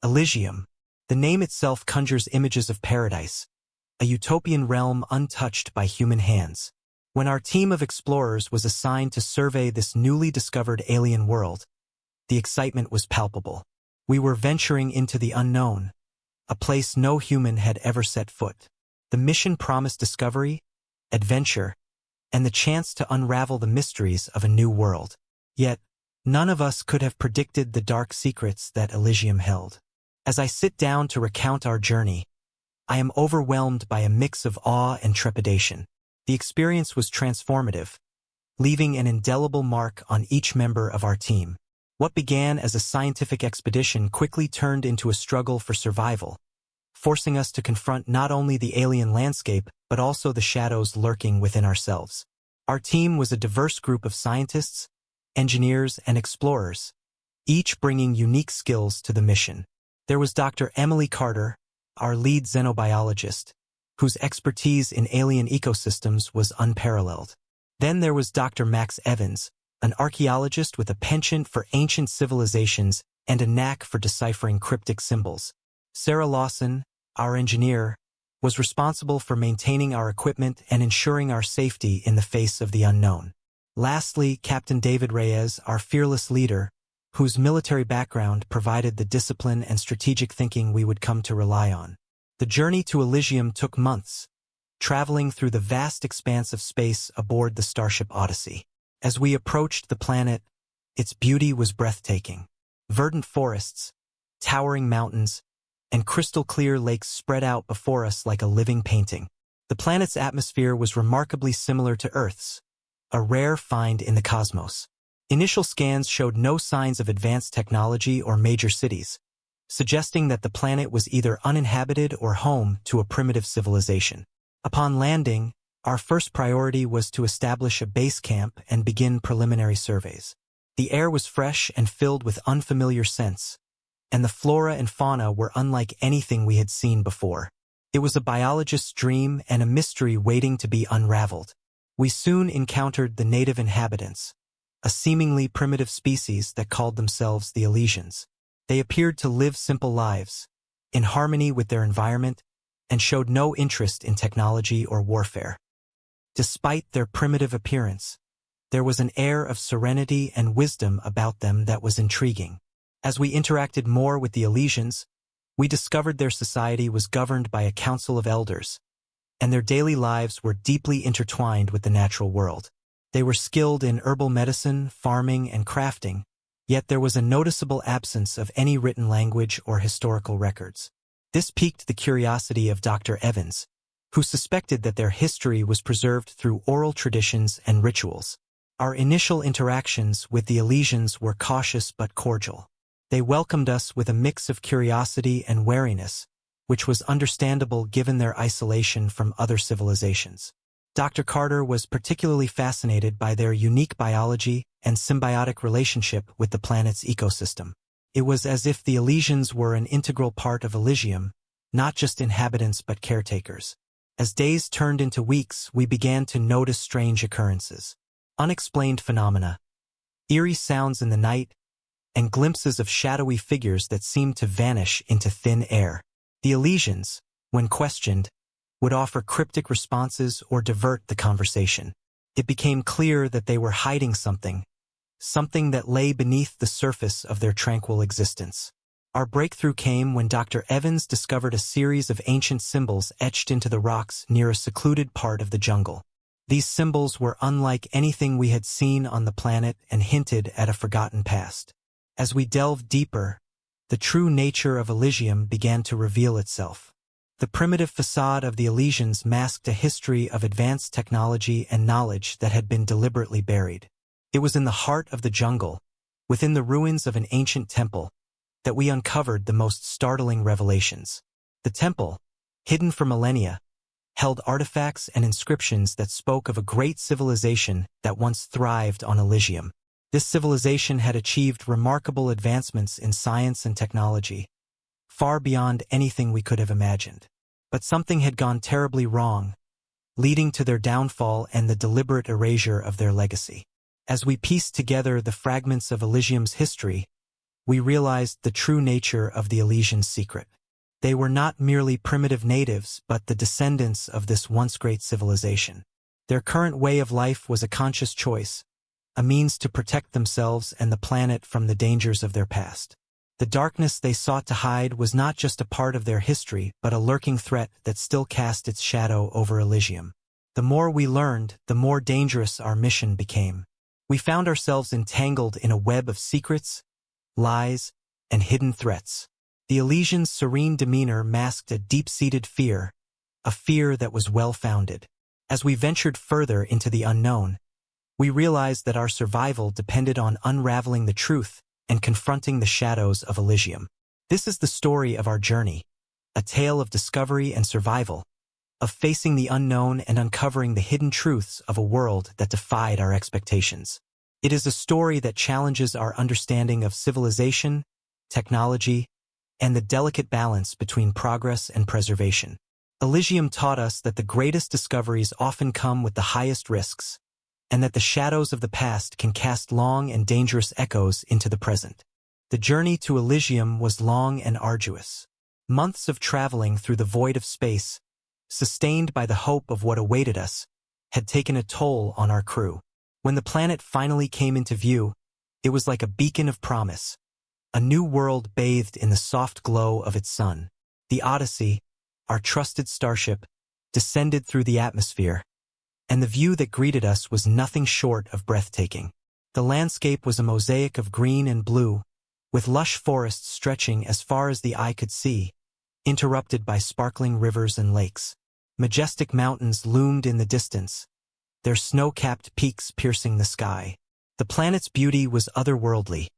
Elysium. The name itself conjures images of paradise, a utopian realm untouched by human hands. When our team of explorers was assigned to survey this newly discovered alien world, the excitement was palpable. We were venturing into the unknown, a place no human had ever set foot. The mission promised discovery, adventure, and the chance to unravel the mysteries of a new world. Yet, none of us could have predicted the dark secrets that Elysium held. As I sit down to recount our journey, I am overwhelmed by a mix of awe and trepidation. The experience was transformative, leaving an indelible mark on each member of our team. What began as a scientific expedition quickly turned into a struggle for survival, forcing us to confront not only the alien landscape but also the shadows lurking within ourselves. Our team was a diverse group of scientists, engineers, and explorers, each bringing unique skills to the mission. There was Dr. Emily Carter, our lead xenobiologist, whose expertise in alien ecosystems was unparalleled. Then there was Dr. Max Evans, an archaeologist with a penchant for ancient civilizations and a knack for deciphering cryptic symbols. Sarah Lawson, our engineer, was responsible for maintaining our equipment and ensuring our safety in the face of the unknown. Lastly, Captain David Reyes, our fearless leader, whose military background provided the discipline and strategic thinking we would come to rely on. The journey to Elysium took months, traveling through the vast expanse of space aboard the Starship Odyssey. As we approached the planet, its beauty was breathtaking. Verdant forests, towering mountains, and crystal-clear lakes spread out before us like a living painting. The planet's atmosphere was remarkably similar to Earth's, a rare find in the cosmos. Initial scans showed no signs of advanced technology or major cities, suggesting that the planet was either uninhabited or home to a primitive civilization. Upon landing, our first priority was to establish a base camp and begin preliminary surveys. The air was fresh and filled with unfamiliar scents, and the flora and fauna were unlike anything we had seen before. It was a biologist's dream and a mystery waiting to be unraveled. We soon encountered the native inhabitants, a seemingly primitive species that called themselves the Elysians. They appeared to live simple lives, in harmony with their environment, and showed no interest in technology or warfare. Despite their primitive appearance, there was an air of serenity and wisdom about them that was intriguing. As we interacted more with the Elysians, we discovered their society was governed by a council of elders, and their daily lives were deeply intertwined with the natural world. They were skilled in herbal medicine, farming, and crafting, yet there was a noticeable absence of any written language or historical records. This piqued the curiosity of Dr. Evans, who suspected that their history was preserved through oral traditions and rituals. Our initial interactions with the Elysians were cautious but cordial. They welcomed us with a mix of curiosity and wariness, which was understandable given their isolation from other civilizations. Dr. Carter was particularly fascinated by their unique biology and symbiotic relationship with the planet's ecosystem. It was as if the Elysians were an integral part of Elysium, not just inhabitants but caretakers. As days turned into weeks, we began to notice strange occurrences, unexplained phenomena, eerie sounds in the night, and glimpses of shadowy figures that seemed to vanish into thin air. The Elysians, when questioned, would offer cryptic responses or divert the conversation. It became clear that they were hiding something that lay beneath the surface of their tranquil existence. Our breakthrough came when Dr. Evans discovered a series of ancient symbols etched into the rocks near a secluded part of the jungle. These symbols were unlike anything we had seen on the planet and hinted at a forgotten past. As we delved deeper, the true nature of Elysium began to reveal itself. The primitive facade of the Elysians masked a history of advanced technology and knowledge that had been deliberately buried. It was in the heart of the jungle, within the ruins of an ancient temple, that we uncovered the most startling revelations. The temple, hidden for millennia, held artifacts and inscriptions that spoke of a great civilization that once thrived on Elysium. This civilization had achieved remarkable advancements in science and technology, far beyond anything we could have imagined. But something had gone terribly wrong, leading to their downfall and the deliberate erasure of their legacy. As we pieced together the fragments of Elysium's history, we realized the true nature of the Elysian secret. They were not merely primitive natives, but the descendants of this once great civilization. Their current way of life was a conscious choice, a means to protect themselves and the planet from the dangers of their past. The darkness they sought to hide was not just a part of their history, but a lurking threat that still cast its shadow over Elysium. The more we learned, the more dangerous our mission became. We found ourselves entangled in a web of secrets, lies, and hidden threats. The Elysians' serene demeanor masked a deep-seated fear, a fear that was well-founded. As we ventured further into the unknown, we realized that our survival depended on unraveling the truth and confronting the shadows of Elysium. This is the story of our journey, a tale of discovery and survival, of facing the unknown and uncovering the hidden truths of a world that defied our expectations. It is a story that challenges our understanding of civilization, technology, and the delicate balance between progress and preservation. Elysium taught us that the greatest discoveries often come with the highest risks, and that the shadows of the past can cast long and dangerous echoes into the present. The journey to Elysium was long and arduous. Months of traveling through the void of space, sustained by the hope of what awaited us, had taken a toll on our crew. When the planet finally came into view, it was like a beacon of promise, a new world bathed in the soft glow of its sun. The Odyssey, our trusted starship, descended through the atmosphere, and the view that greeted us was nothing short of breathtaking. The landscape was a mosaic of green and blue, with lush forests stretching as far as the eye could see, interrupted by sparkling rivers and lakes. Majestic mountains loomed in the distance, their snow-capped peaks piercing the sky. The planet's beauty was otherworldly,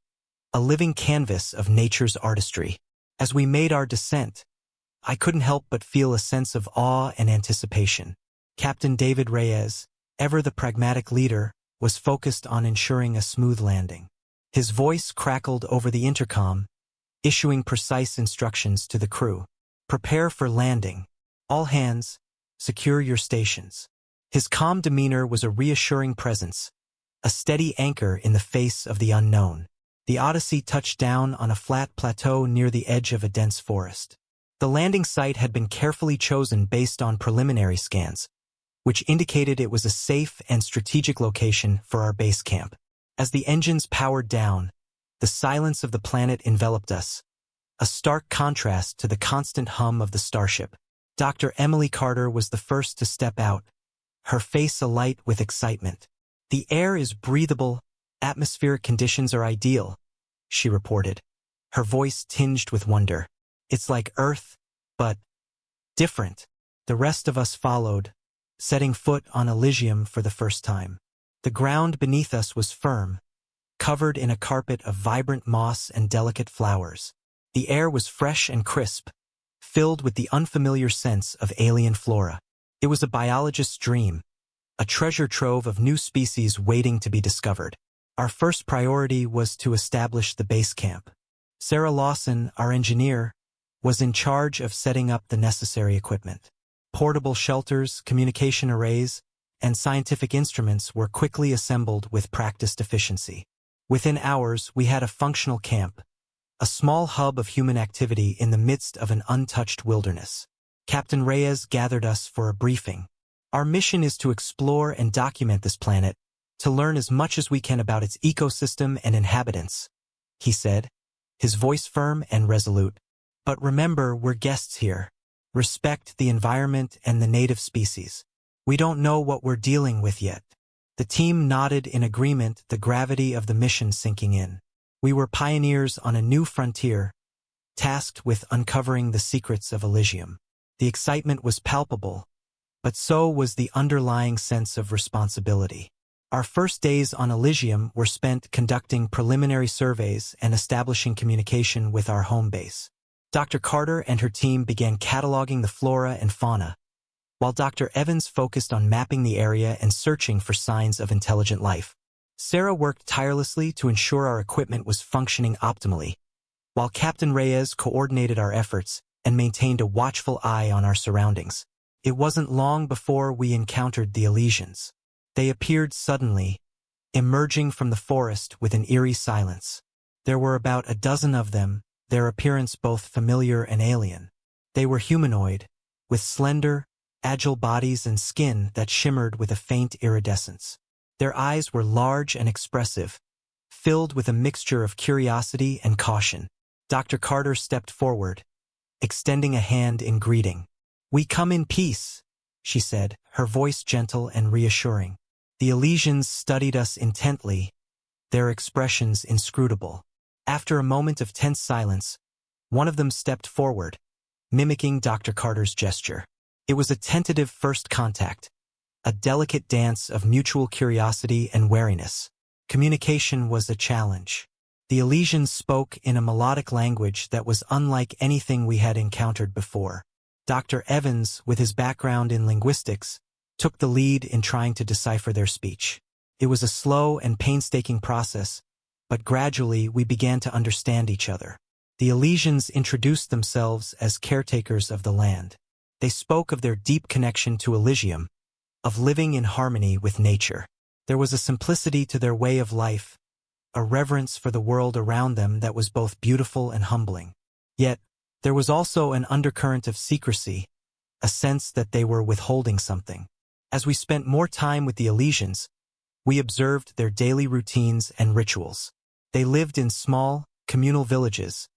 a living canvas of nature's artistry. As we made our descent, I couldn't help but feel a sense of awe and anticipation. Captain David Reyes, ever the pragmatic leader, was focused on ensuring a smooth landing. His voice crackled over the intercom, issuing precise instructions to the crew. Prepare for landing. All hands, secure your stations. His calm demeanor was a reassuring presence, a steady anchor in the face of the unknown. The Odyssey touched down on a flat plateau near the edge of a dense forest. The landing site had been carefully chosen based on preliminary scans, which indicated it was a safe and strategic location for our base camp. As the engines powered down, the silence of the planet enveloped us, a stark contrast to the constant hum of the starship. Dr. Emily Carter was the first to step out, her face alight with excitement. "The air is breathable, atmospheric conditions are ideal," she reported, her voice tinged with wonder. "It's like Earth, but different." The rest of us followed, setting foot on Elysium for the first time. The ground beneath us was firm, covered in a carpet of vibrant moss and delicate flowers. The air was fresh and crisp, filled with the unfamiliar sense of alien flora. It was a biologist's dream, a treasure trove of new species waiting to be discovered. Our first priority was to establish the base camp. Sarah Lawson, our engineer, was in charge of setting up the necessary equipment. Portable shelters, communication arrays, and scientific instruments were quickly assembled with practiced efficiency. Within hours, we had a functional camp, a small hub of human activity in the midst of an untouched wilderness. Captain Reyes gathered us for a briefing. "Our mission is to explore and document this planet, to learn as much as we can about its ecosystem and inhabitants," he said, his voice firm and resolute. "But remember, we're guests here. Respect the environment and the native species. We don't know what we're dealing with yet." The team nodded in agreement, the gravity of the mission sinking in. We were pioneers on a new frontier, tasked with uncovering the secrets of Elysium. The excitement was palpable, but so was the underlying sense of responsibility. Our first days on Elysium were spent conducting preliminary surveys and establishing communication with our home base. Dr. Carter and her team began cataloging the flora and fauna, while Dr. Evans focused on mapping the area and searching for signs of intelligent life. Sarah worked tirelessly to ensure our equipment was functioning optimally, while Captain Reyes coordinated our efforts and maintained a watchful eye on our surroundings. It wasn't long before we encountered the Elysians. They appeared suddenly, emerging from the forest with an eerie silence. There were about a dozen of them, their appearance both familiar and alien. They were humanoid, with slender, agile bodies and skin that shimmered with a faint iridescence. Their eyes were large and expressive, filled with a mixture of curiosity and caution. Dr. Carter stepped forward, extending a hand in greeting. "We come in peace," she said, her voice gentle and reassuring. The Elysians studied us intently, their expressions inscrutable. After a moment of tense silence, one of them stepped forward, mimicking Dr. Carter's gesture. It was a tentative first contact, a delicate dance of mutual curiosity and wariness. Communication was a challenge. The Elysians spoke in a melodic language that was unlike anything we had encountered before. Dr. Evans, with his background in linguistics, took the lead in trying to decipher their speech. It was a slow and painstaking process, but gradually we began to understand each other. The Elysians introduced themselves as caretakers of the land. They spoke of their deep connection to Elysium, of living in harmony with nature. There was a simplicity to their way of life, a reverence for the world around them that was both beautiful and humbling. Yet, there was also an undercurrent of secrecy, a sense that they were withholding something. As we spent more time with the Elysians, we observed their daily routines and rituals. They lived in small, communal villages,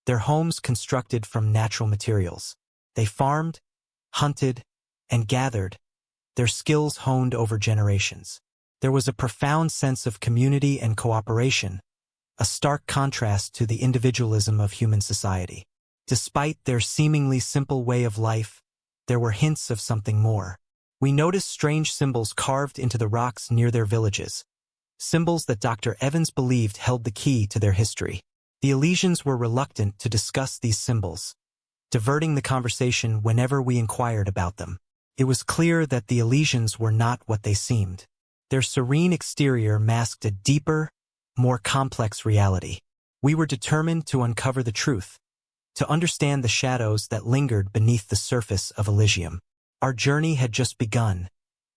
their homes constructed from natural materials. They farmed, hunted, and gathered, their skills honed over generations. There was a profound sense of community and cooperation, a stark contrast to the individualism of human society. Despite their seemingly simple way of life, there were hints of something more. We noticed strange symbols carved into the rocks near their villages, symbols that Dr. Evans believed held the key to their history. The Elysians were reluctant to discuss these symbols, diverting the conversation whenever we inquired about them. It was clear that the Elysians were not what they seemed. Their serene exterior masked a deeper, more complex reality. We were determined to uncover the truth, to understand the shadows that lingered beneath the surface of Elysium. Our journey had just begun,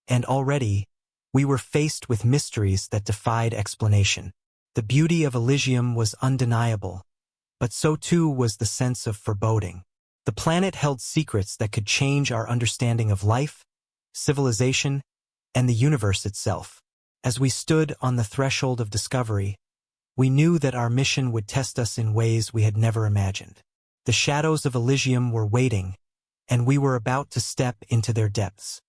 and already, we were faced with mysteries that defied explanation. The beauty of Elysium was undeniable, but so too was the sense of foreboding. The planet held secrets that could change our understanding of life, civilization, and the universe itself. As we stood on the threshold of discovery, we knew that our mission would test us in ways we had never imagined. The shadows of Elysium were waiting, and we were about to step into their depths.